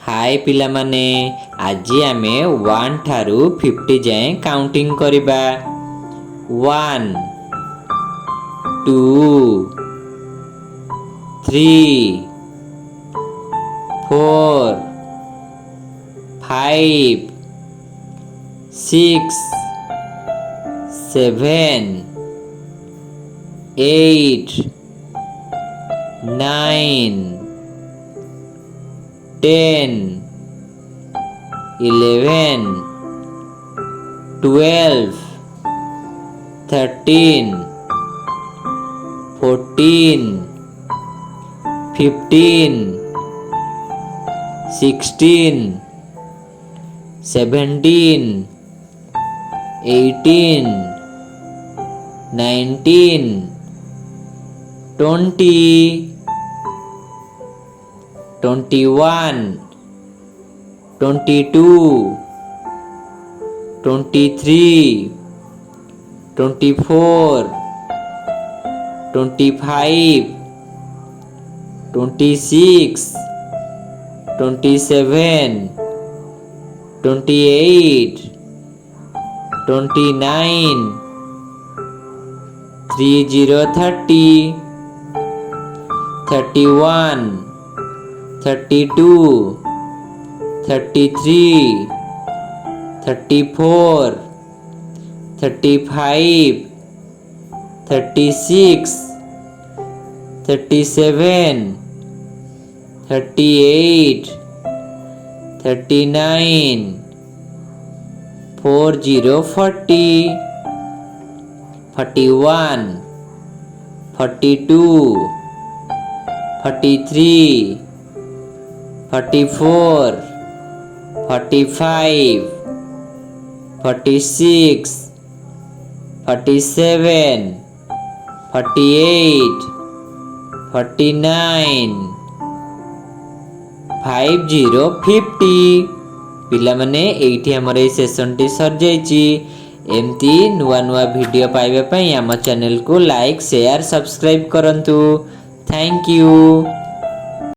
हाय पिला माने आज आमे 1 ठारू 50 जाए काउंटिंग करिबा। 1 2 3 4 5 6 7 8 9 10 11 12 13 14 15 16 17 18 19 20 21 22 23 24 25 26 27 28 29 30 31 32 33 34 35 36 37 38 39 40 40 41 42 43 44 45 46 47 48 49 50 50 पिला माने एठी हमर ए सेशन टी सर जाईची। एमती नुआ नुआ वीडियो पाइबा पई हम चैनल को लाइक शेयर सब्सक्राइब करंतु। Thank you.